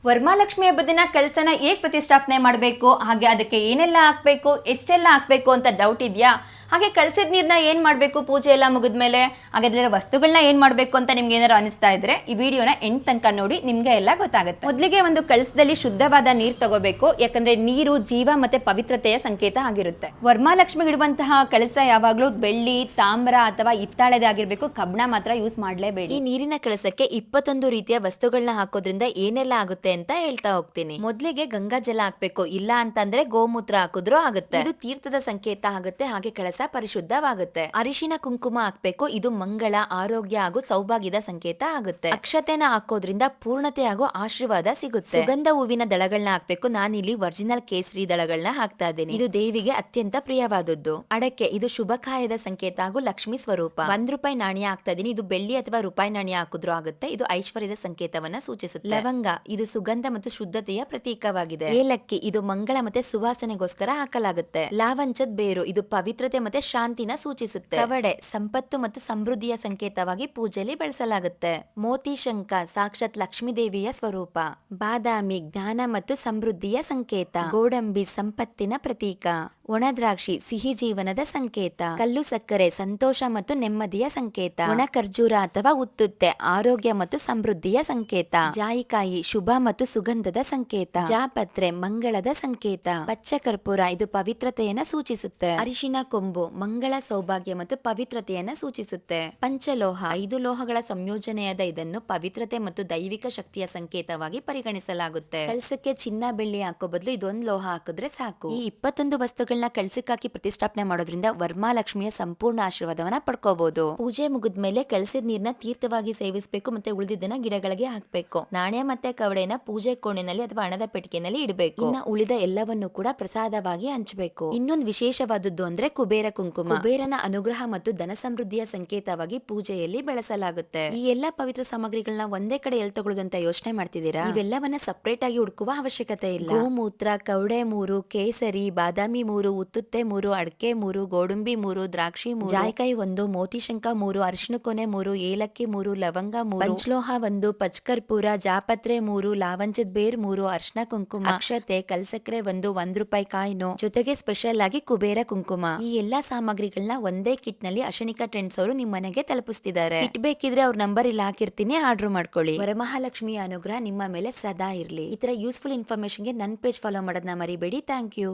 ವರಮಹಾಲಕ್ಷ್ಮಿ ಹಬ್ಬದ ದಿನ ಕಳಸನ ಹೇಗೆ ಪ್ರತಿಷ್ಠಾಪನೆ ಮಾಡಬೇಕು, ಹಾಗೆ ಅದಕ್ಕೆ ಏನೆಲ್ಲ ಹಾಕಬೇಕು, ಎಷ್ಟೆಲ್ಲ ಹಾಕಬೇಕು ಅಂತ ಡೌಟ್ ಇದೆಯಾ? ಹಾಗೆ ಕಳಸದ ನೀರನ್ನ ಏನು ಮಾಡಬೇಕು ಪೂಜೆ ಎಲ್ಲ ಮುಗಿದ್ಮೇಲೆ, ಹಾಗೆ ಅದರ ವಸ್ತುಗಳನ್ನ ಏನು ಮಾಡಬೇಕು ಅಂತ ನಿಮ್ಗೆ ಏನಾದ್ರು ಅನಿಸ್ತಾ ಇದ್ರೆ ಈ ವಿಡಿಯೋನ ಎಂಡ್ ತನಕ ನೋಡಿ, ನಿಮ್ಗೆ ಎಲ್ಲ ಗೊತ್ತಾಗುತ್ತೆ. ಮೊದಲಿಗೆ ಒಂದು ಕಳಸದಲ್ಲಿ ಶುದ್ಧವಾದ ನೀರು ತಗೋಬೇಕು, ಯಾಕಂದ್ರೆ ನೀರು ಜೀವ ಮತ್ತೆ ಪವಿತ್ರತೆಯ ಸಂಕೇತ ಆಗಿರುತ್ತೆ. ವರಮಹಾಲಕ್ಷ್ಮಿಗೆ ಇಡುವಂತಹ ಕಳಸ ಯಾವಾಗಲೂ ಬೆಳ್ಳಿ, ತಾಮ್ರ ಅಥವಾ ಹಿತ್ತಾಳೆದೇ ಆಗಿರ್ಬೇಕು, ಕಬ್ಬಣ ಮಾತ್ರ ಯೂಸ್ ಮಾಡಲೇಬೇಡಿ. ಈ ನೀರಿನ ಕಳಸಕ್ಕೆ 21 ರೀತಿಯ ವಸ್ತುಗಳನ್ನ ಹಾಕೋದ್ರಿಂದ ಏನೆಲ್ಲ ಆಗುತ್ತೆ ಅಂತ ಹೇಳ್ತಾ ಹೋಗ್ತೀನಿ. ಮೊದಲಿಗೆ ಗಂಗಾ ಜಲ ಹಾಕ್ಬೇಕು, ಇಲ್ಲ ಅಂತಂದ್ರೆ ಗೋಮೂತ್ರ ಹಾಕಿದ್ರು ಆಗುತ್ತೆ. ಇದು ತೀರ್ಥದ ಸಂಕೇತ ಆಗುತ್ತೆ, ಹಾಗೆ ಕಳಸ ಪರಿಶುದ್ಧವಾಗುತ್ತೆ. ಅರಿಶಿನ ಕುಂಕುಮ ಹಾಕ್ಬೇಕು, ಇದು ಮಂಗಳ, ಆರೋಗ್ಯ ಹಾಗೂ ಸೌಭಾಗ್ಯದ ಸಂಕೇತ ಆಗುತ್ತೆ. ಅಕ್ಷತೆನ ಹಾಕೋದ್ರಿಂದ ಪೂರ್ಣತೆ ಹಾಗೂ ಆಶೀರ್ವಾದ ಸಿಗುತ್ತೆ. ಸುಗಂಧ ಹೂವಿನ ದಳಗಳನ್ನ ಹಾಕ್ಬೇಕು, ನಾನಿಲ್ಲಿ ಒರಿಜಿನಲ್ ಕೇಸರಿ ದಳಗಳನ್ನ ಹಾಕ್ತಾ ಇದ್ದೀನಿ. ಇದು ದೇವಿಗೆ ಅತ್ಯಂತ ಪ್ರಿಯವಾದದ್ದು. ಅಡಕೆ, ಇದು ಶುಭಕಾಯದ ಸಂಕೇತ ಹಾಗೂ ಲಕ್ಷ್ಮಿ ಸ್ವರೂಪ. ₹1 ನಾಣ್ಯ ಹಾಕ್ತಾ ಇದೀನಿ, ಇದು ಬೆಳ್ಳಿ ಅಥವಾ ರೂಪಾಯಿ ನಾಣ್ಯ ಹಾಕಿದ್ರು ಆಗುತ್ತೆ. ಇದು ಐಶ್ವರ್ಯದ ಸಂಕೇತವನ್ನ ಸೂಚಿಸುತ್ತೆ. ಲವಂಗ, ಇದು ಸುಗಂಧ ಮತ್ತು ಶುದ್ಧತೆಯ ಪ್ರತೀಕವಾಗಿದೆ. ಏಲಕ್ಕಿ, ಇದು ಮಂಗಳ ಮತ್ತೆ ಸುವಾಸನೆಗೋಸ್ಕರ ಹಾಕಲಾಗುತ್ತೆ. ಲಾವಂಚದ ಬೇರು, ಇದು ಪವಿತ್ರತೆ ಮತ್ತೆ ಶಾಂತಿನ ಸೂಚಿಸುತ್ತೆ. ಕವಡೆ, ಸಂಪತ್ತು ಮತ್ತು ಸಮೃದ್ಧಿಯ ಸಂಕೇತವಾಗಿ ಪೂಜೆಯಲ್ಲಿ ಬಳಸಲಾಗುತ್ತೆ. ಮೋತಿ ಶಂಖ, ಸಾಕ್ಷಾತ್ ಲಕ್ಷ್ಮೀ ದೇವಿಯ ಸ್ವರೂಪ. ಬಾದಾಮಿ, ಜ್ಞಾನ ಮತ್ತು ಸಮೃದ್ಧಿಯ ಸಂಕೇತ. ಗೋಡಂಬಿ, ಸಂಪತ್ತಿನ ಪ್ರತೀಕ. ಒಣ ದ್ರಾಕ್ಷಿ, ಸಿಹಿ ಜೀವನದ ಸಂಕೇತ. ಕಲ್ಲು ಸಕ್ಕರೆ, ಸಂತೋಷ ಮತ್ತು ನೆಮ್ಮದಿಯ ಸಂಕೇತ. ಒಣ ಖರ್ಜೂರ ಅಥವಾ ಉತ್ತುತ್ತೆ, ಆರೋಗ್ಯ ಮತ್ತು ಸಮೃದ್ಧಿಯ ಸಂಕೇತ. ಜಾಯಿಕಾಯಿ, ಶುಭ ಮತ್ತು ಸುಗಂಧದ ಸಂಕೇತ. ಜಾಪತ್ರೆ, ಮಂಗಳದ ಸಂಕೇತ. ಪಚ್ಚ ಕರ್ಪೂರ, ಇದು ಪವಿತ್ರತೆಯನ್ನ ಸೂಚಿಸುತ್ತೆ. ಅರಿಶಿನ ಕೊಂಬು, ಮಂಗಳ, ಸೌಭಾಗ್ಯ ಮತ್ತು ಪವಿತ್ರತೆಯನ್ನ ಸೂಚಿಸುತ್ತೆ. ಪಂಚಲೋಹ, 5 ಲೋಹಗಳ ಸಂಯೋಜನೆಯಾದ ಇದನ್ನು ಪವಿತ್ರತೆ ಮತ್ತು ದೈವಿಕ ಶಕ್ತಿಯ ಸಂಕೇತವಾಗಿ ಪರಿಗಣಿಸಲಾಗುತ್ತೆ. ಕಳಸಕ್ಕೆ ಚಿನ್ನ ಬೆಳ್ಳಿ ಹಾಕೋ ಬದಲು ಇದೊಂದು ಲೋಹ ಹಾಕಿದ್ರೆ ಸಾಕು. ಈ 21 ವಸ್ತುಗಳನ್ನ ಕಳಸಕ್ಕಾಕಿ ಪ್ರತಿಷ್ಠಾಪನೆ ಮಾಡೋದ್ರಿಂದ ವರಮಹಾಲಕ್ಷ್ಮಿಯ ಸಂಪೂರ್ಣ ಆಶೀರ್ವಾದವನ್ನ ಪಡ್ಕೋಬಹುದು. ಪೂಜೆ ಮುಗಿದ್ಮೇಲೆ ಕಳಸದ ನೀರ್ನ ತೀರ್ಥವಾಗಿ ಸೇವಿಸಬೇಕು, ಮತ್ತೆ ಉಳಿದಿದ್ದನ್ನ ಗಿಡಗಳಿಗೆ ಹಾಕ್ಬೇಕು. ನಾಣ್ಯ ಮತ್ತೆ ಕವಡೆನ ಪೂಜೆ ಕೋಣೆನಲ್ಲಿ ಅಥವಾ ಹಣದ ಪೆಟ್ಟಿಗೆನಲ್ಲಿ ಇಡಬೇಕು. ಇನ್ನ ಉಳಿದ ಎಲ್ಲವನ್ನು ಕೂಡ ಪ್ರಸಾದವಾಗಿ ಹಂಚಬೇಕು. ಇನ್ನೊಂದು ವಿಶೇಷವಾದದ್ದು ಅಂದ್ರೆ ಕುಬೇರ ಕುಂಕುಮ. ಕುಬೇರನ ಅನುಗ್ರಹ ಮತ್ತು ಧನ ಸಮೃದ್ಧಿಯ ಸಂಕೇತವಾಗಿ ಪೂಜೆಯಲ್ಲಿ ಬಳಸಲಾಗುತ್ತೆ. ಈ ಎಲ್ಲಾ ಪವಿತ್ರ ಸಾಮಗ್ರಿಗಳನ್ನ ಒಂದೇ ಕಡೆ ಎಲ್ಲಿ ತಗೊಳ್ಳೋದು ಅಂತ ಯೋಚನೆ ಮಾಡ್ತಿದ್ದೀರಾ? ಇವೆಲ್ಲವನ್ನ ಸಪರೇಟ್ ಆಗಿ ಹುಡುಕುವ ಅವಶ್ಯಕತೆ ಇಲ್ಲ. ಗೋಮೂತ್ರ, ಕವಡೆ 3, ಕೇಸರಿ, ಬಾದಾಮಿ 3, ಉತ್ತುತ್ತೆ 3, ಅಡಕೆ 3, ಗೋಡಂಬಿ 3, ದ್ರಾಕ್ಷಿ 3, ಜಾಯಿಕಾಯಿ 1, ಮೋತಿಶಂಕ 3, ಅರಿಶಿನ ಕೊನೆ 3, ಏಲಕ್ಕಿ 3, ಲವಂಗ 3, ಪಂಚಲೋಹ 1, ಪಚ್ಕರ್ಪೂರ, ಜಾಪತ್ರೆ 3, ಲಾವಂಚದ ಬೇರ್ 3, ಅರಿಶಿನ ಕುಂಕುಮ, ಅಕ್ಷತೆ, ಕಲ್ಸಕ್ರೆ 1, ₹1 ಕಾಯಿನು, ಜೊತೆಗೆ ಸ್ಪೆಷಲ್ ಆಗಿ ಕುಬೇರ ಕುಂಕುಮ. ಈ ಎಲ್ಲಾ ಸಾಮಗ್ರಿಗಳನ್ನ ಒಂದೇ ಕಿಟ್ ನಲ್ಲಿ ಅಶನಿಕ ಟ್ರೆಂಡ್ಸ್ ಅವರು ನಿಮ್ಮ ಮನೆಗೆ ತಲುಪಿಸ್ತಿದ್ದಾರೆ. ಕಿಟ್ ಬೇಕಿದ್ರೆ ಅವ್ರ ನಂಬರ್ ಇಲ್ಲಿ ಹಾಕಿರ್ತೀನಿ, ಆರ್ಡರ್ ಮಾಡ್ಕೊಳ್ಳಿ. ವರಮಹಾಲಕ್ಷ್ಮಿಯ ಅನುಗ್ರಹ ನಿಮ್ಮ ಮೇಲೆ ಸದಾ ಇರ್ಲಿ. ಈ ತರ ಯೂಸ್ಫುಲ್ ಇನ್ಫಾರ್ಮೇಶನ್ ಗೆ ನನ್ನ ಪೇಜ್ ಫಾಲೋ ಮಾಡೋದನ್ನ ಮರಿಬೇಡಿ. Thank you.